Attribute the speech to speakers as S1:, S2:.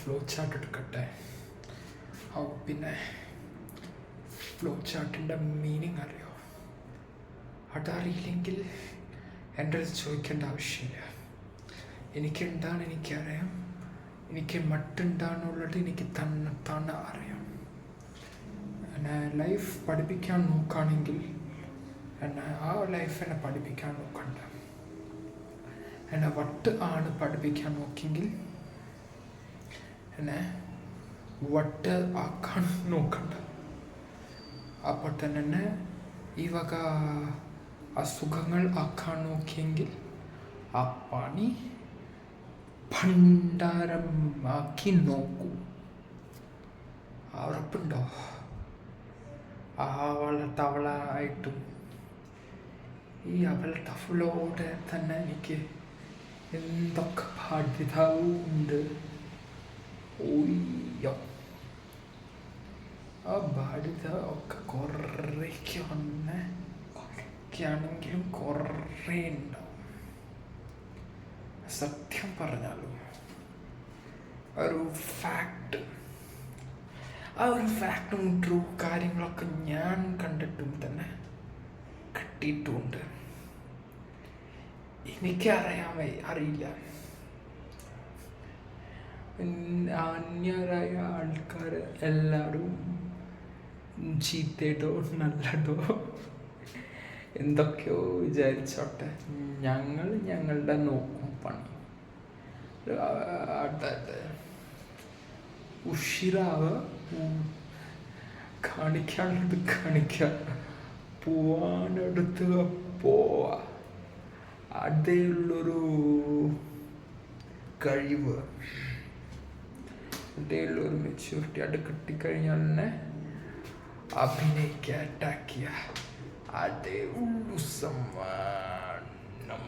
S1: Flow chart എടുക്കട്ടെ. പിന്നെ flow ചാർട്ടിൻ്റെ meaning അറിയോ? അതറിയില്ലെങ്കിൽ എൻ്റെ അടുത്ത് ചോദിക്കേണ്ട ആവശ്യമില്ല. എനിക്കെന്താണ് എനിക്കറിയാം. എനിക്ക് മറ്റുണ്ടാകുന്നുള്ളത് എനിക്ക് തന്നെ അറിയാം. എന്നെ ലൈഫ് പഠിപ്പിക്കാൻ നോക്കുകയാണെങ്കിൽ ആ ലൈഫ് എന്നെ പഠിപ്പിക്കാൻ നോക്കണ്ട. എന്നെ വട്ട് ആണ് പഠിപ്പിക്കാൻ നോക്കിയെങ്കിൽ എന്നെ വട്ട് ആക്കാൻ നോക്കണ്ട. അപ്പോൾ തന്നെ ഈ വക അസുഖങ്ങൾ ആക്കാൻ നോക്കിയെങ്കിൽ ആ പണി ഭണ്ഡാരമാക്കി നോക്കൂ. ഉറപ്പുണ്ടോ? തവള ആയിട്ടും ഈ തവളോടെ തന്നെ എനിക്ക് എന്തൊക്കെ ബാധ്യത ഉണ്ട്. ഓയ്യോ, ആ ബാധ്യത ഒക്കെ കുറയ്ക്കുകയാണെങ്കിലും കുറേ ഉണ്ടാവും. സത്യം പറഞ്ഞാലും ഒരു ഫാക്റ്റും ട്രൂ കാര്യങ്ങളൊക്കെ ഞാൻ കണ്ടിട്ടും തന്നെ കിട്ടിയിട്ടുമുണ്ട്. അറിയില്ല. അന്യരായ ആൾക്കാർ എല്ലാവരും ചീത്തയിട്ടോ നല്ലതോ എന്തൊക്കെയോ വിചാരിച്ചോട്ടെ. ഞങ്ങളുടെ നോക്കും പണി. ഉഷിരാവ് കാണിക്കാനുള്ളത് കാണിക്കുക, പോവാനെടുത്ത് പോവാ. അതേയുള്ളൊരു കഴിവ്, അതേയുള്ളൊരു മെച്യൂരിറ്റി. അത് കിട്ടിക്കഴിഞ്ഞാൽ തന്നെ അഭിനയിക്കുക, അറ്റാക്ക് ചെയ്യുക. അതേ ഉള്ളു സമ്മാനം.